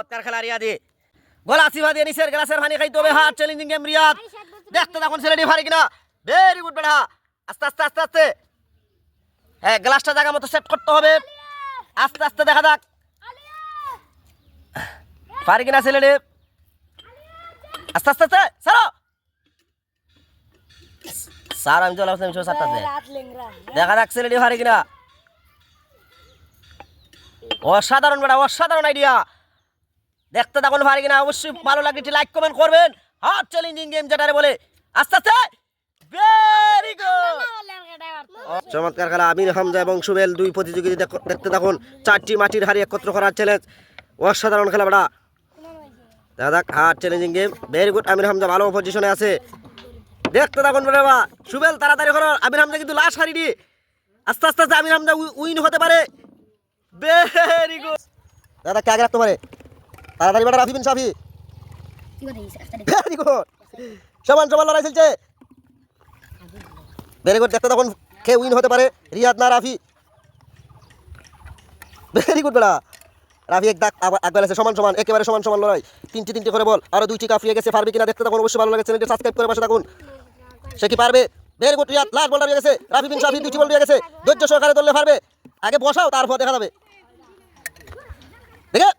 চমৎকার খেলা রিয়াদি গলাসি ভাদিয়ে নিচের গ্লাসের পানি খাইতে হবে হার্ড চ্যালেঞ্জিং গেম রিয়াদ দেখতে তখন ছেলেটি পারে কিনা ভেরি গুড বেটা আস্তে আস্তে আস্তে আস্তে হ্যাঁ গ্লাসটা জায়গা মতো সেট করতে হবে আস্তে আস্তে দেখা যাক পারে কিনা ছেলেটি আস্তে আস্তে আস্তে সারো স্যার আমি চলে আসলাম সাতটাতে দেখা যাক ছেলেটি পারে কিনা অসাধারণ বেটা অসাধারণ আইডিয়া দেখতে তখন পারে কিনা অবশ্যই ভালো লাগলে একটি লাইক কমেন্ট করবেন হার্ড চ্যালেঞ্জিং গেম যেটারে বলে আস্তে আস্তে ভেরি গুড চমৎকার খেলা আমির হামজা এবং সুবেল দুই প্রতিযোগী দেখতে তখন চারটি মাটির হাড়ি একত্র করার চ্যালেঞ্জ অসাধারণ খেলা বেটা দেখা যাক hard challenging game very good Amir Hamza ভালো পজিশনে আছে দেখতে তখন বেটা সুবেল তাড়াতাড়ি করো আমির হামজা কিন্তু লাশ হারিয়ে আস্তে আস্তে আস্তে আমির হামজা উইন হতে পারে ভেরি গুড দাদা কে আগে রাখতে পারে তাড়াতাড়ি বেটা রাফি বিন সাফি ভেরি গুড সমান সমান লড়াই চলছে ভেরি গুড দেখতে তখন কে উইন হতে পারে রিয়াদ না রাফি ভেরি গুড বেটা রাফি এক দাগ একবার আছে সমান সমান একেবারে সমান সমান লড়াই তিনটি করে বল আরো দুইটি কাফিয়ে গেছে পারবে কিনা দেখতে তখন অবশ্যই ভালো লাগে চ্যানেলটি সাবস্ক্রাইব করে পাশে থাকুন সে কি পারবে ভেরি গুড রিয়াদ লাস্ট বলটা হয়ে গেছে রাফি বিন সাফি দুইটি বল দিয়ে গেছে ধৈর্য সহকারে ধরলে পারবে আগে বসাও তারপর দেখা যাবে দেখে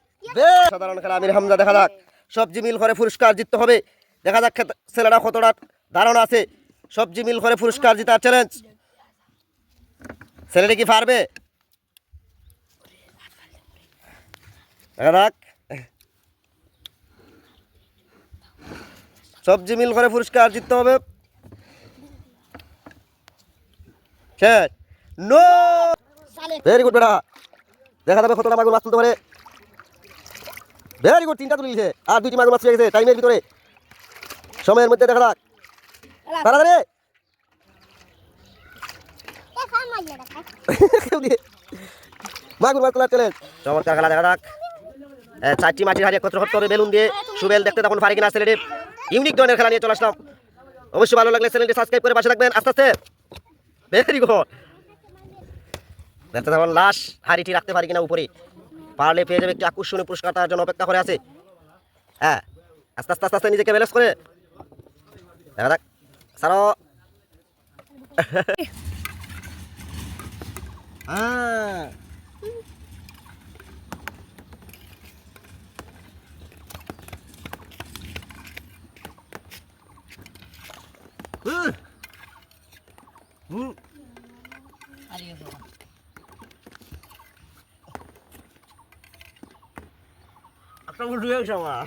সাধারণ খেলা আমির হামজা দেখা যাক সবজি মিল করে পুরস্কার জিততে হবে দেখা যাক ছেলেটা কতটা ধারণা আছে সবজি মিল করে পুরস্কার জিতার চ্যালেঞ্জ ছেলেটা কি পারবে দেখা যাক সবজি মিল করে পুরস্কার জিততে হবে শেষ নো ভেরি গুড বেটা দেখা যাবে কতটা মাগুর মাছ তুলতে পারে ভেরি গুড তিনটা তুলিছে আর দুইটি মাগুর মাছ পেয়ে গেছে টাইমের ভিতরে সময়ের মধ্যে দেখা যাক তাড়াতাড়ি মাগুর মাছ তোলার চ্যালেঞ্জ চমৎকার খেলা দেখা যাক চারটি মাটির হাড়ি একত্র করতে হবে বেলুন দিয়ে সুবেল দেখতে তখন পারে কিনা ছেলেটি ইউনিক ধরনের খেলা নিয়ে চলে আসলাম অবশ্যই ভালো লাগলে চ্যানেলটি সাবস্ক্রাইব করে পাশে থাকবেন আস্তে আস্তে ভেরি গুড দেখতে তখন লাশ হাড়িটি রাখতে পারি কিনা উপরে পারলে পেয়ে যাবে একটি আকর্ষণীয় পুরস্কার তার জন্য অপেক্ষা করে আছে হ্যাঁ আস্তে আস্তে আস্তে আস্তে নিজেকে ব্যালেন্স করে দেখা যাক সারো একটা উঠে গেছে আমার